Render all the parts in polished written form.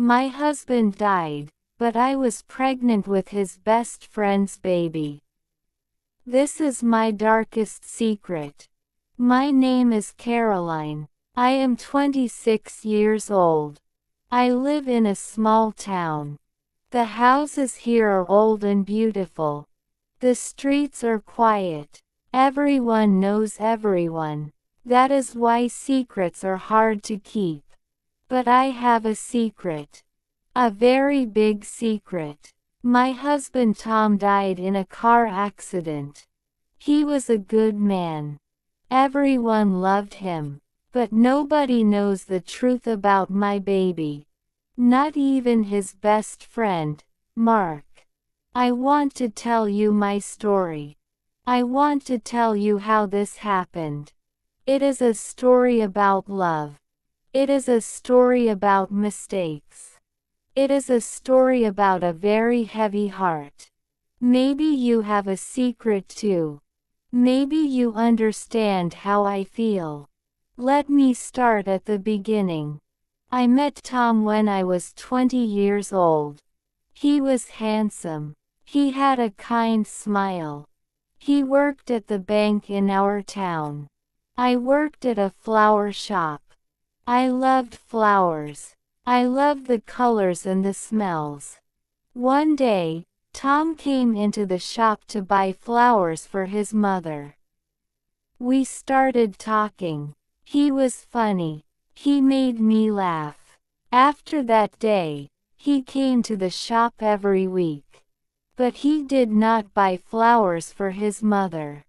My husband died, but I was pregnant with his best friend's baby. This is my darkest secret. My name is Caroline. I am 26 years old. I live in a small town. The houses here are old and beautiful. The streets are quiet. Everyone knows everyone. That is why secrets are hard to keep. But I have a secret. A very big secret. My husband Tom died in a car accident. He was a good man. Everyone loved him. But nobody knows the truth about my baby. Not even his best friend, Mark. I want to tell you my story. I want to tell you how this happened. It is a story about love. It is a story about mistakes. It is a story about a very heavy heart. Maybe you have a secret too. Maybe you understand how I feel. Let me start at the beginning. I met Tom when I was 20 years old. He was handsome. He had a kind smile. He worked at the bank in our town. I worked at a flower shop. I loved flowers. I loved the colors and the smells. One day, Tom came into the shop to buy flowers for his mother. We started talking. He was funny. He made me laugh. After that day, he came to the shop every week. But he did not buy flowers for his mother.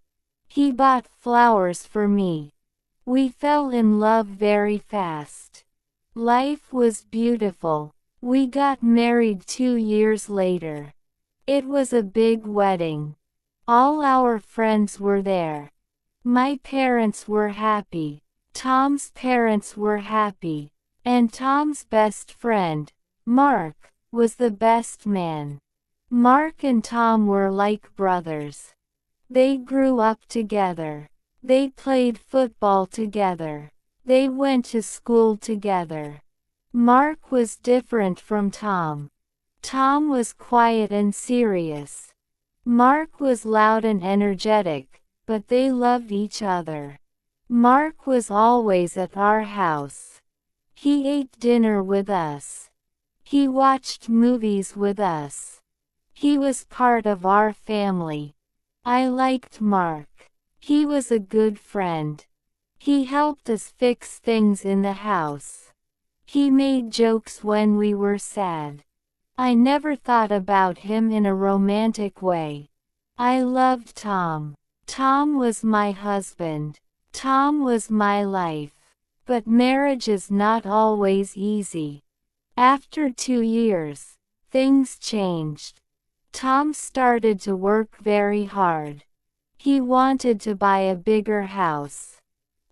He bought flowers for me. We fell in love very fast. Life was beautiful. We got married 2 years later. It was a big wedding. All our friends were there. My parents were happy. Tom's parents were happy. And Tom's best friend, Mark, was the best man. Mark and Tom were like brothers. They grew up together. They played football together. They went to school together. Mark was different from Tom. Tom was quiet and serious. Mark was loud and energetic, but they loved each other. Mark was always at our house. He ate dinner with us. He watched movies with us. He was part of our family. I liked Mark. He was a good friend. He helped us fix things in the house. He made jokes when we were sad. I never thought about him in a romantic way. I loved Tom. Tom was my husband. Tom was my life. But marriage is not always easy. After 2 years, things changed. Tom started to work very hard. He wanted to buy a bigger house.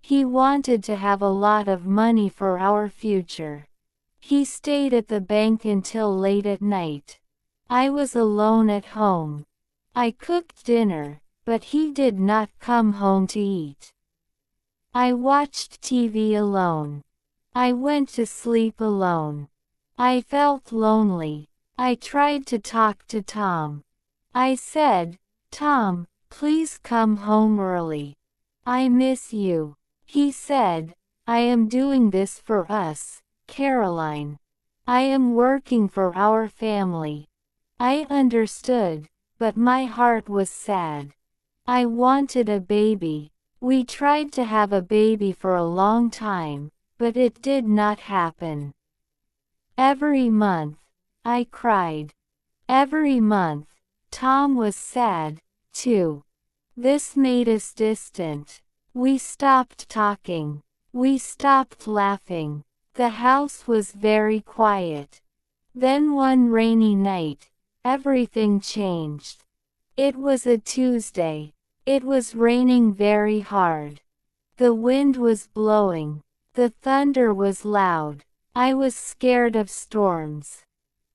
He wanted to have a lot of money for our future. He stayed at the bank until late at night. I was alone at home. I cooked dinner, but he did not come home to eat. I watched TV alone. I went to sleep alone. I felt lonely. I tried to talk to Tom. I said, "Tom, please come home early. I miss you." He said, "I am doing this for us, Caroline. I am working for our family." I understood, but my heart was sad. I wanted a baby. We tried to have a baby for a long time, but it did not happen. Every month, I cried. Every month, Tom was sad, too. This made us distant. We stopped talking. We stopped laughing. The house was very quiet. Then one rainy night, everything changed. It was a Tuesday. It was raining very hard. The wind was blowing. The thunder was loud. I was scared of storms.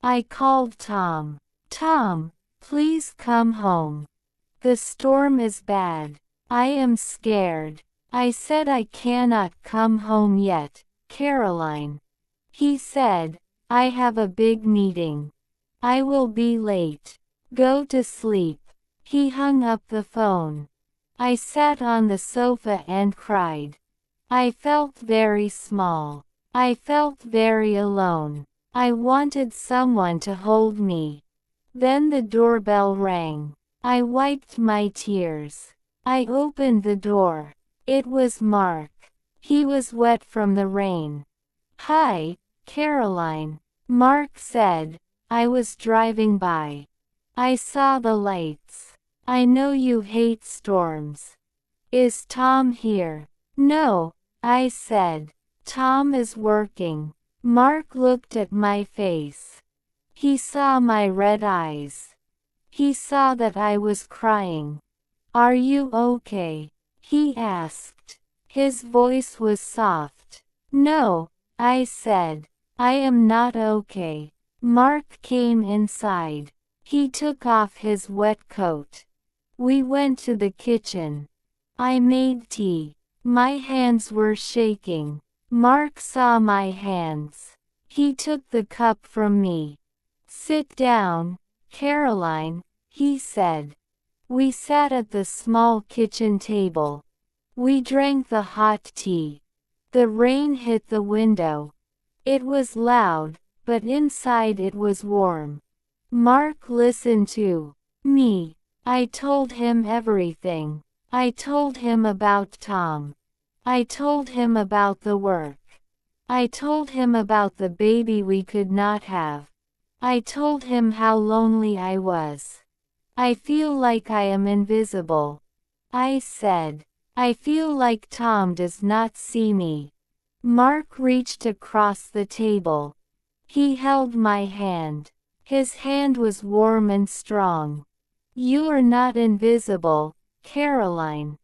I called Tom. "Tom, please come home. The storm is bad. I am scared." I said, "I cannot come home yet, Caroline." He said, I have a big meeting. I will be late. Go to sleep. He hung up the phone. I sat on the sofa and cried. I felt very small. I felt very alone. I wanted someone to hold me. Then the doorbell rang. I wiped my tears. I opened the door. It was Mark. He was wet from the rain. "Hi, Caroline," Mark said. I was driving by. I saw the lights. "I know you hate storms. Is Tom here?" "No," I said. "Tom is working." Mark looked at my face. He saw my red eyes. He saw that I was crying. "Are you okay?" he asked. His voice was soft. "No," I said. "I am not okay." Mark came inside. He took off his wet coat. We went to the kitchen. I made tea. My hands were shaking. Mark saw my hands. He took the cup from me. "Sit down, Caroline," he said. We sat at the small kitchen table. We drank the hot tea. The rain hit the window. It was loud, but inside it was warm. Mark listened to me. I told him everything. I told him about Tom. I told him about the work. I told him about the baby we could not have. I told him how lonely I was. "I feel like I am invisible," I said. "I feel like Tom does not see me." Mark reached across the table. He held my hand. His hand was warm and strong. "You are not invisible, Caroline,"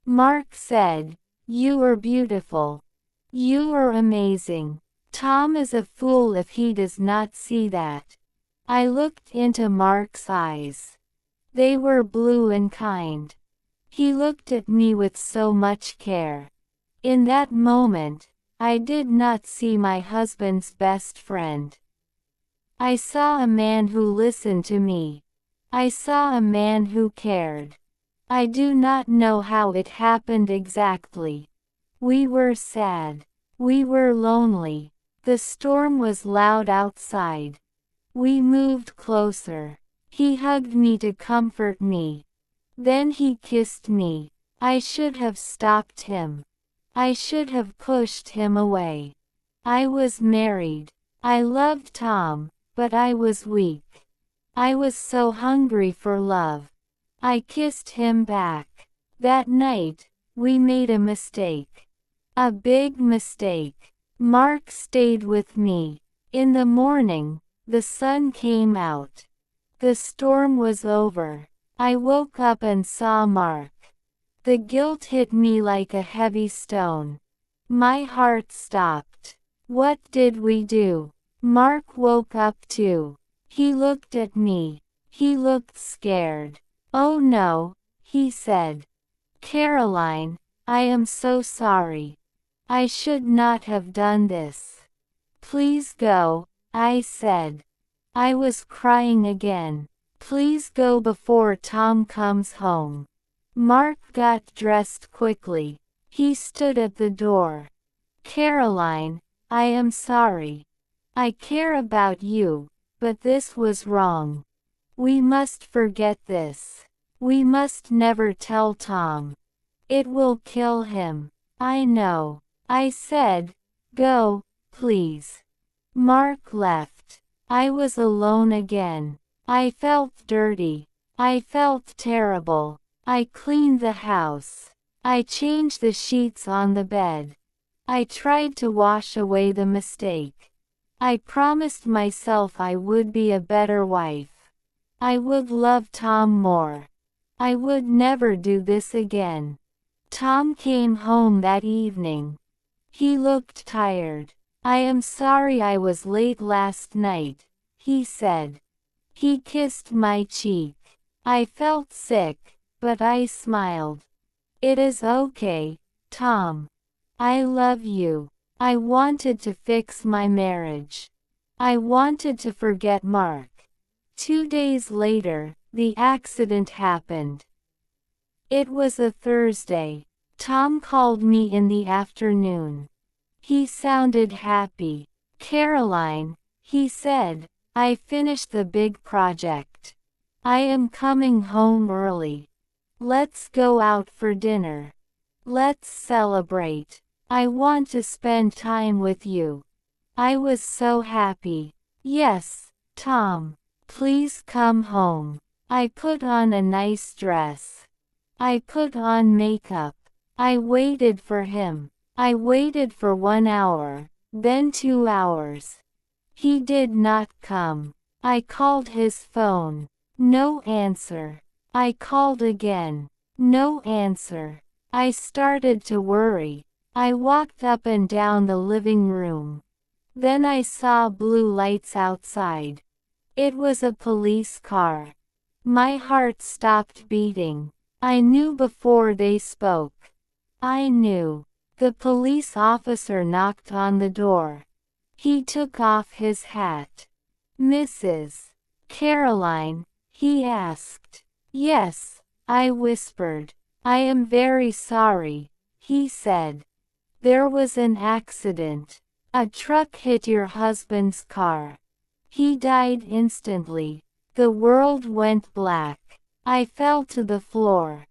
Mark said. "You are beautiful. You are amazing. Tom is a fool if he does not see that." I looked into Mark's eyes. They were blue and kind. He looked at me with so much care. In that moment, I did not see my husband's best friend. I saw a man who listened to me. I saw a man who cared. I do not know how it happened exactly. We were sad. We were lonely. The storm was loud outside. We moved closer. He hugged me to comfort me. Then he kissed me. I should have stopped him. I should have pushed him away. I was married. I loved Tom, but I was weak. I was so hungry for love. I kissed him back. That night, we made a mistake. A big mistake. Mark stayed with me. In the morning, the sun came out. The storm was over. I woke up and saw Mark. The guilt hit me like a heavy stone. My heart stopped. What did we do? Mark woke up too. He looked at me. He looked scared. "Oh no," he said. "Caroline, I am so sorry. I should not have done this. Please go," I said. I was crying again. "Please go before Tom comes home." Mark got dressed quickly. He stood at the door. "Caroline, I am sorry. I care about you, but this was wrong. We must forget this. We must never tell Tom. It will kill him." "I know," I said. "Go, please." Mark left. I was alone again. I felt dirty. I felt terrible. I cleaned the house. I changed the sheets on the bed. I tried to wash away the mistake. I promised myself I would be a better wife. I would love Tom more. I would never do this again. Tom came home that evening. He looked tired. "I am sorry I was late last night," he said. He kissed my cheek. I felt sick, but I smiled. "It is okay, Tom. I love you." I wanted to fix my marriage. I wanted to forget Mark. 2 days later, the accident happened. It was a Thursday. Tom called me in the afternoon. He sounded happy. "Caroline," he said, "I finished the big project. I am coming home early. Let's go out for dinner. Let's celebrate. I want to spend time with you." I was so happy. "Yes, Tom. Please come home." I put on a nice dress. I put on makeup. I waited for him. I waited for 1 hour, then 2 hours. He did not come. I called his phone. No answer. I called again. No answer. I started to worry. I walked up and down the living room. Then I saw blue lights outside. It was a police car. My heart stopped beating. I knew before they spoke. I knew. The police officer knocked on the door. He took off his hat. "Mrs. Caroline?" he asked. "Yes," I whispered. "I am very sorry," he said. "There was an accident. A truck hit your husband's car. He died instantly." The world went black. I fell to the floor.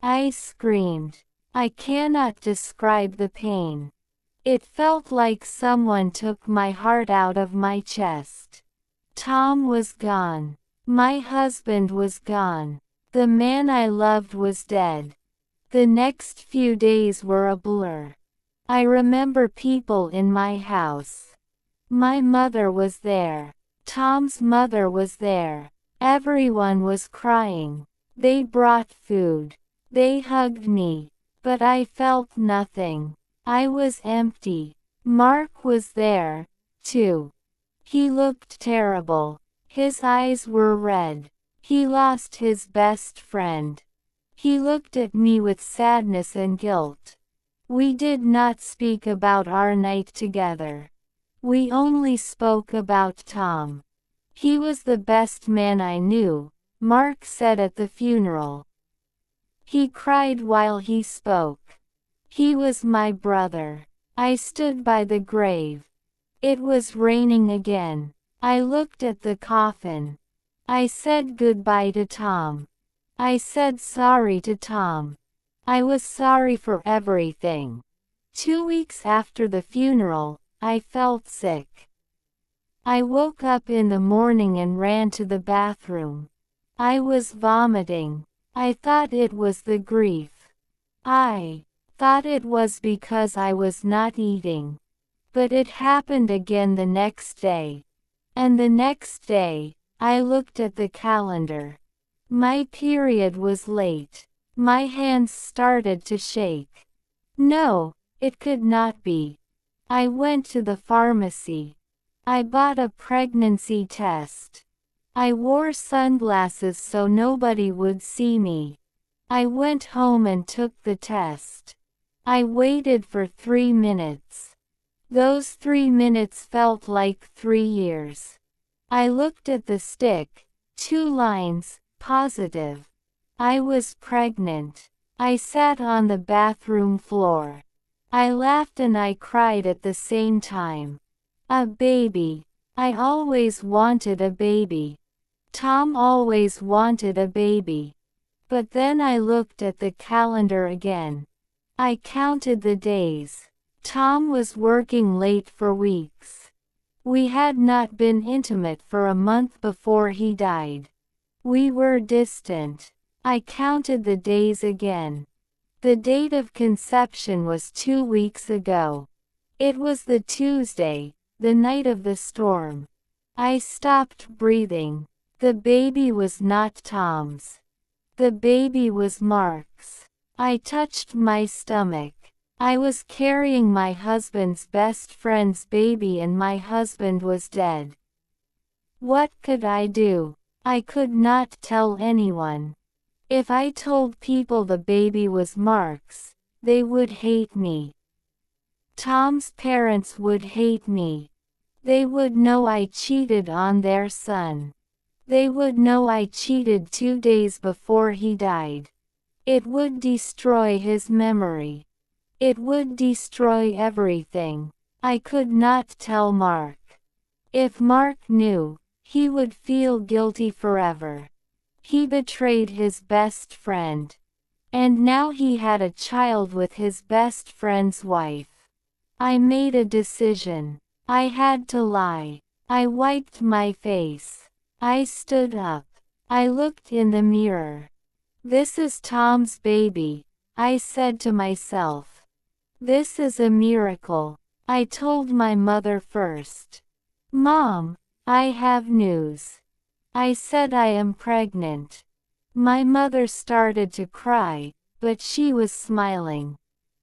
I screamed. I cannot describe the pain. It felt like someone took my heart out of my chest. Tom was gone. My husband was gone. The man I loved was dead. The next few days were a blur. I remember people in my house. My mother was there. Tom's mother was there. Everyone was crying. They brought food. They hugged me. But I felt nothing. I was empty. Mark was there, too. He looked terrible. His eyes were red. He lost his best friend. He looked at me with sadness and guilt. We did not speak about our night together. We only spoke about Tom. "He was the best man I knew," Mark said at the funeral. He cried while he spoke. "He was my brother." I stood by the grave. It was raining again. I looked at the coffin. I said goodbye to Tom. I said sorry to Tom. I was sorry for everything. 2 weeks after the funeral, I felt sick. I woke up in the morning and ran to the bathroom. I was vomiting. I thought it was the grief. I thought it was because I was not eating. But it happened again the next day. And the next day, I looked at the calendar. My period was late. My hands started to shake. No, it could not be. I went to the pharmacy. I bought a pregnancy test. I wore sunglasses so nobody would see me. I went home and took the test. I waited for 3 minutes. Those 3 minutes felt like 3 years. I looked at the stick, 2 lines, positive. I was pregnant. I sat on the bathroom floor. I laughed and I cried at the same time. A baby. I always wanted a baby. Tom always wanted a baby. But then I looked at the calendar again. I counted the days. Tom was working late for weeks. We had not been intimate for a month before he died. We were distant. I counted the days again. The date of conception was 2 weeks ago. It was the Tuesday, the night of the storm. I stopped breathing. The baby was not Tom's. The baby was Mark's. I touched my stomach. I was carrying my husband's best friend's baby and my husband was dead. What could I do? I could not tell anyone. If I told people the baby was Mark's, they would hate me. Tom's parents would hate me. They would know I cheated on their son. They would know I cheated 2 days before he died. It would destroy his memory. It would destroy everything. I could not tell Mark. If Mark knew, he would feel guilty forever. He betrayed his best friend. And now he had a child with his best friend's wife. I made a decision. I had to lie. I wiped my face. I stood up. I looked in the mirror. This is Tom's baby, I said to myself. This is a miracle. I told my mother first. Mom, I have news. I said I am pregnant. My mother started to cry, but she was smiling.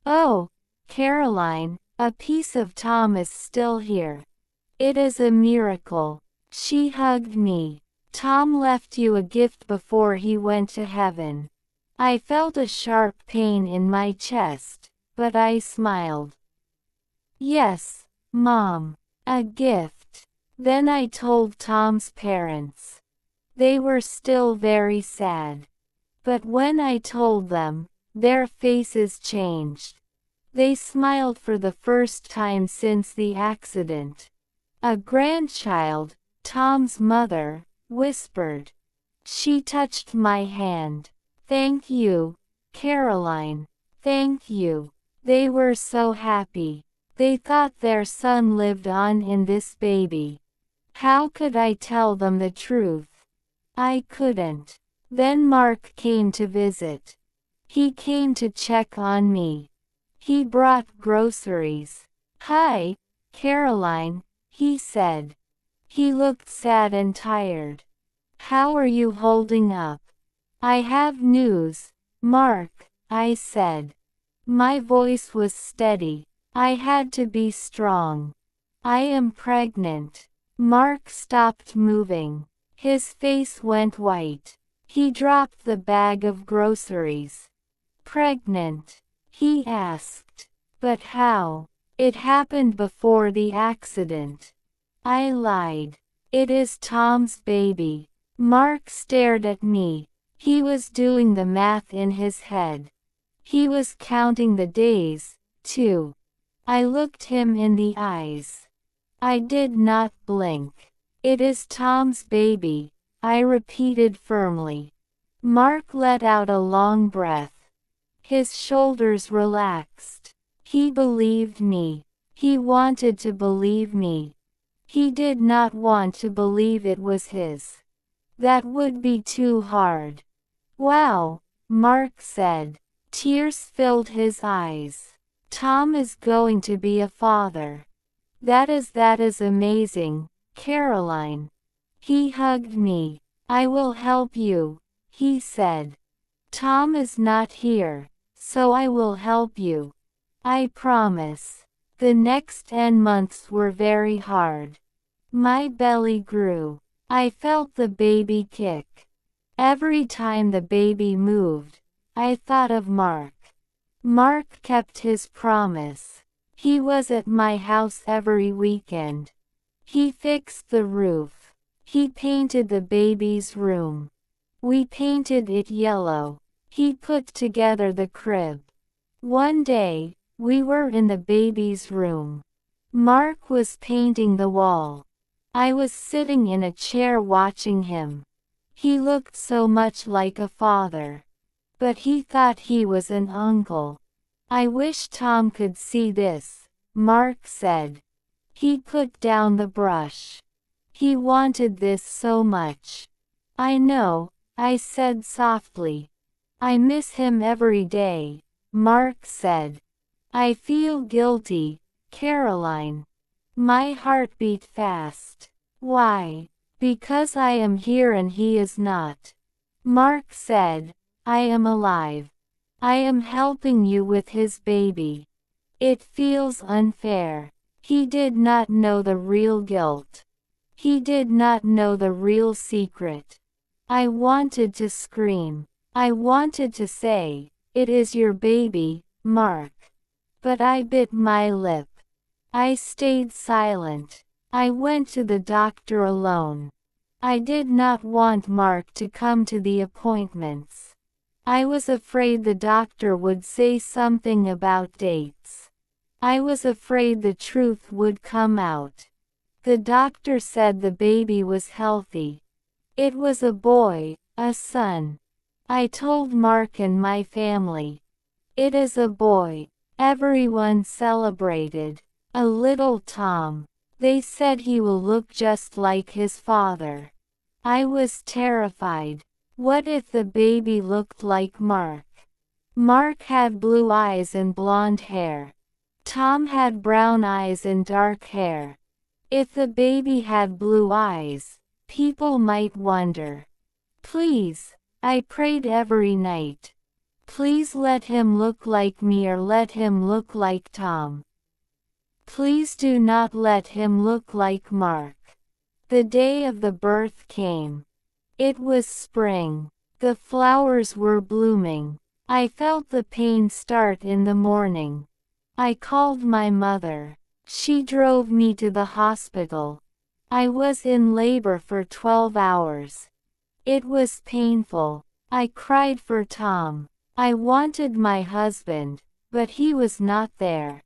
Oh, Caroline, a piece of Tom is still here. It is a miracle. She hugged me. Tom left you a gift before he went to heaven. I felt a sharp pain in my chest, but I smiled. Yes, Mom, a gift. Then I told Tom's parents. They were still very sad. But when I told them, their faces changed. They smiled for the first time since the accident. A grandchild, Tom's mother, whispered. She touched my hand. Thank you, Caroline. Thank you. They were so happy. They thought their son lived on in this baby. How could I tell them the truth? I couldn't. Then Mark came to visit. He came to check on me. He brought groceries. Hi, Caroline, he said. He looked sad and tired. How are you holding up? I have news, Mark, I said. My voice was steady. I had to be strong. I am pregnant. Mark stopped moving. His face went white. He dropped the bag of groceries. Pregnant? He asked. But how? It happened before the accident. I lied. It is Tom's baby. Mark stared at me. He was doing the math in his head. He was counting the days, too. I looked him in the eyes. I did not blink. It is Tom's baby, I repeated firmly. Mark let out a long breath. His shoulders relaxed. He believed me. He wanted to believe me. He did not want to believe it was his. That would be too hard. Wow, Mark said. Tears filled his eyes. Tom is going to be a father. That is amazing, Caroline. He hugged me. I will help you, he said. Tom is not here, so I will help you. I promise. The next 10 months were very hard. My belly grew. I felt the baby kick. Every time the baby moved, I thought of Mark. Mark kept his promise. He was at my house every weekend. He fixed the roof. He painted the baby's room. We painted it yellow. He put together the crib. One day, we were in the baby's room. Mark was painting the wall. I was sitting in a chair watching him. He looked so much like a father. But he thought he was an uncle. I wish Tom could see this, Mark said. He put down the brush. He wanted this so much. I know, I said softly. I miss him every day, Mark said. I feel guilty, Caroline. My heart beat fast. Why? Because I am here and he is not. Mark said, I am alive. I am helping you with his baby. It feels unfair. He did not know the real guilt. He did not know the real secret. I wanted to scream. I wanted to say, it is your baby, Mark. But I bit my lip. I stayed silent. I went to the doctor alone. I did not want Mark to come to the appointments. I was afraid the doctor would say something about dates. I was afraid the truth would come out. The doctor said the baby was healthy. It was a boy, a son. I told Mark and my family. It is a boy. Everyone celebrated. A little Tom. They said he will look just like his father. I was terrified. What if the baby looked like Mark? Mark had blue eyes and blonde hair. Tom had brown eyes and dark hair. If the baby had blue eyes, people might wonder. Please, I prayed every night. Please let him look like me or let him look like Tom. Please do not let him look like Mark. The day of the birth came. It was spring. The flowers were blooming. I felt the pain start in the morning. I called my mother. She drove me to the hospital. I was in labor for 12 hours. It was painful. I cried for Tom. I wanted my husband, but he was not there.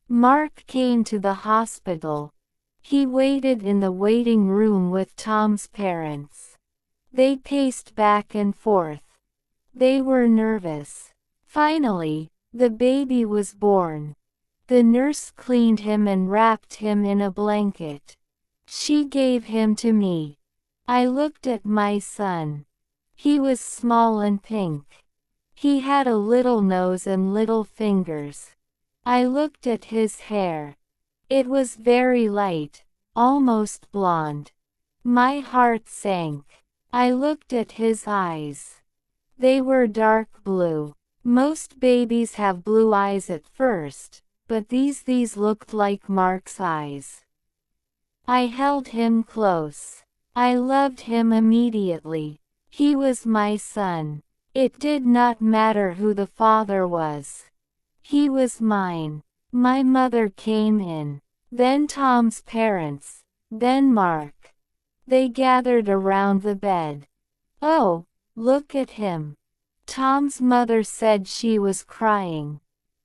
Mark came to the hospital. He waited in the waiting room with Tom's parents. They paced back and forth. They were nervous. Finally, the baby was born. The nurse cleaned him and wrapped him in a blanket. She gave him to me. I looked at my son. He was small and pink. He had a little nose and little fingers. I looked at his hair. It was very light, almost blonde. My heart sank. I looked at his eyes. They were dark blue. Most babies have blue eyes at first, but these looked like Mark's eyes. I held him close. I loved him immediately. He was my son. It did not matter who the father was. He was mine. My mother came in. Then Tom's parents. Then Mark. They gathered around the bed. Oh, look at him. Tom's mother said she was crying.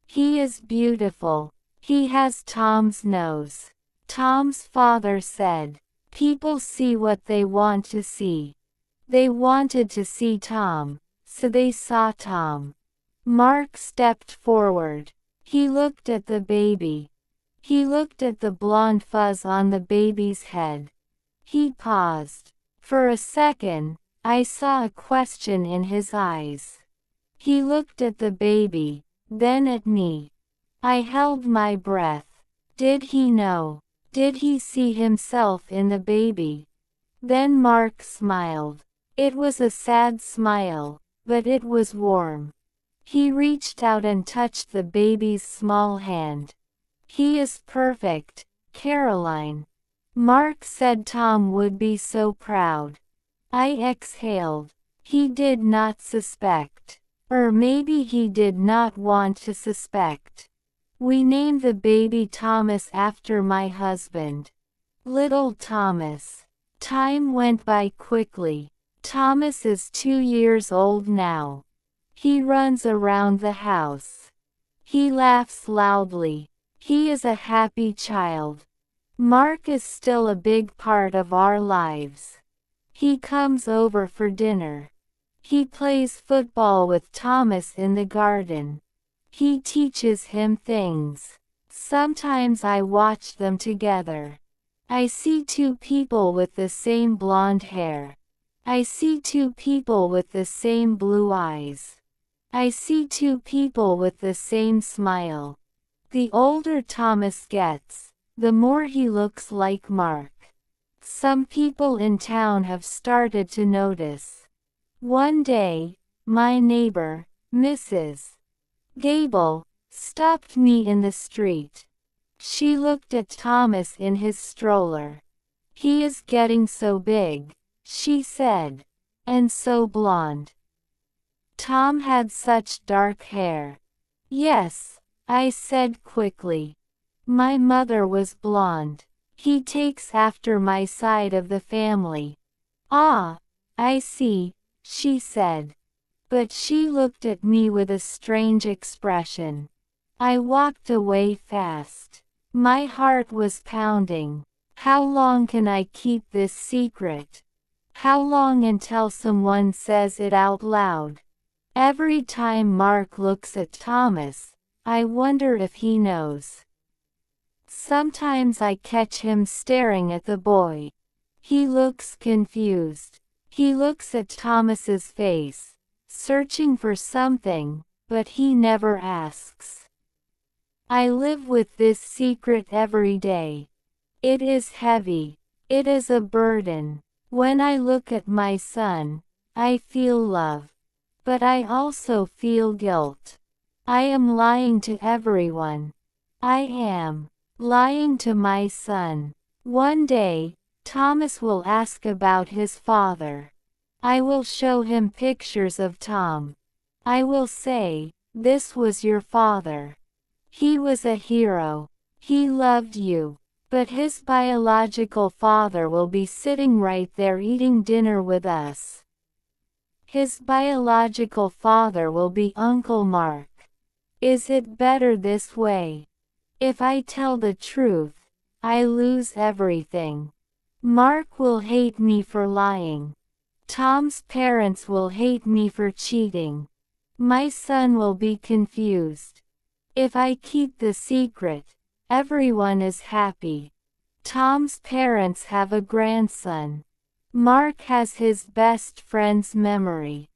He is beautiful. He has Tom's nose. Tom's father said, people see what they want to see. They wanted to see Tom, so they saw Tom. Mark stepped forward. He looked at the baby. He looked at the blonde fuzz on the baby's head. He paused. For a second, I saw a question in his eyes. He looked at the baby, then at me. I held my breath. Did he know? Did he see himself in the baby? Then Mark smiled. It was a sad smile, but it was warm. He reached out and touched the baby's small hand. He is perfect, Caroline. Mark said Tom would be so proud. I exhaled. He did not suspect. Or maybe he did not want to suspect. We named the baby Thomas after my husband. Little Thomas. Time went by quickly. Thomas is 2 years old now. He runs around the house. He laughs loudly. He is a happy child. Mark is still a big part of our lives. He comes over for dinner. He plays football with Thomas in the garden. He teaches him things. Sometimes I watch them together. I see two people with the same blonde hair. I see two people with the same blue eyes. I see two people with the same smile. The older Thomas gets, the more he looks like Mark. Some people in town have started to notice. One day, my neighbor, Mrs. Gable, stopped me in the street. She looked at Thomas in his stroller. He is getting so big, she said, and so blonde. Tom had such dark hair. Yes, I said quickly. My mother was blonde. He takes after my side of the family. Ah, I see, she said. But she looked at me with a strange expression. I walked away fast. My heart was pounding. How long can I keep this secret? How long until someone says it out loud? Every time Mark looks at Thomas, I wonder if he knows. Sometimes I catch him staring at the boy. He looks confused. He looks at Thomas's face, searching for something, but he never asks. I live with this secret every day. It is heavy. It is a burden. When I look at my son, I feel love. But I also feel guilt. I am lying to everyone. I am lying to my son. One day, Thomas will ask about his father. I will show him pictures of Tom. I will say, "This was your father. He was a hero. He loved you." But his biological father will be sitting right there eating dinner with us. His biological father will be Uncle Mark. Is it better this way? If I tell the truth, I lose everything. Mark will hate me for lying. Tom's parents will hate me for cheating. My son will be confused. If I keep the secret, everyone is happy. Tom's parents have a grandson. Mark has his best friend's memory.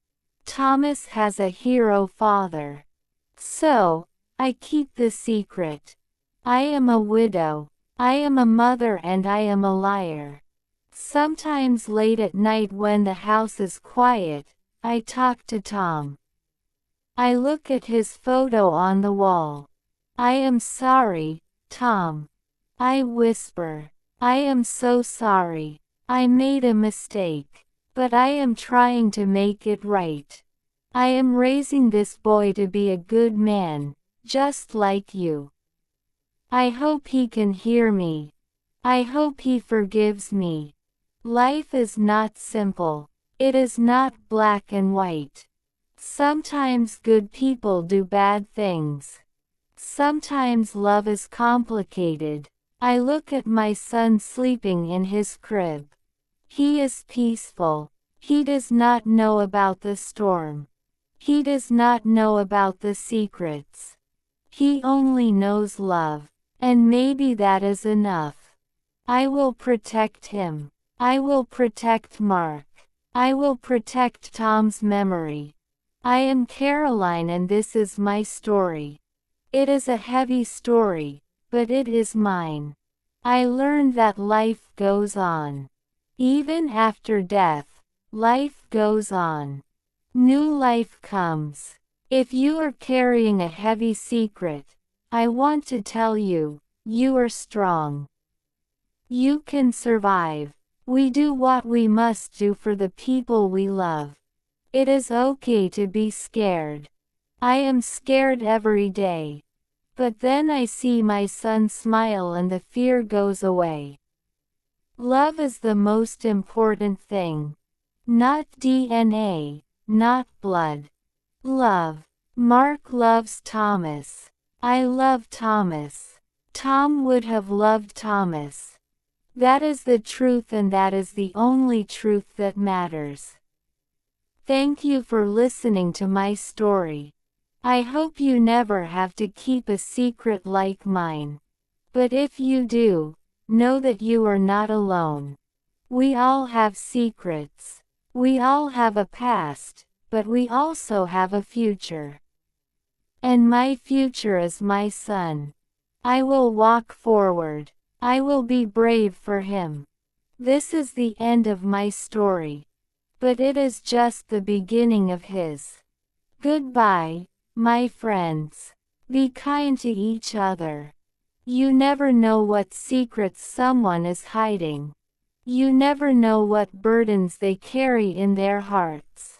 Thomas has a hero father. So, I keep the secret. I am a widow. I am a mother and I am a liar. Sometimes late at night when the house is quiet, I talk to Tom. I look at his photo on the wall. I am sorry, Tom. I whisper. I am so sorry. I made a mistake. But I am trying to make it right. I am raising this boy to be a good man, just like you. I hope he can hear me. I hope he forgives me. Life is not simple. It is not black and white. Sometimes good people do bad things. Sometimes love is complicated. I look at my son sleeping in his crib. He is peaceful. He does not know about the storm. He does not know about the secrets. He only knows love. And maybe that is enough. I will protect him. I will protect Mark. I will protect Tom's memory. I am Caroline and this is my story. It is a heavy story, but it is mine. I learned that life goes on. Even after death, life goes on. New life comes. If you are carrying a heavy secret, I want to tell you, you are strong. You can survive. We do what we must do for the people we love. It is okay to be scared. I am scared every day. But then I see my son smile and the fear goes away. Love is the most important thing. Not DNA, not blood. Love. Mark loves Thomas. I love Thomas. Tom would have loved Thomas. That is the truth and that is the only truth that matters. Thank you for listening to my story. I hope you never have to keep a secret like mine. But if you do, know that you are not alone. We all have secrets. We all have a past, but we also have a future. And my future is my son. I will walk forward. I will be brave for him. This is the end of my story. But it is just the beginning of his. Goodbye, my friends. Be kind to each other. You never know what secrets someone is hiding. You never know what burdens they carry in their hearts.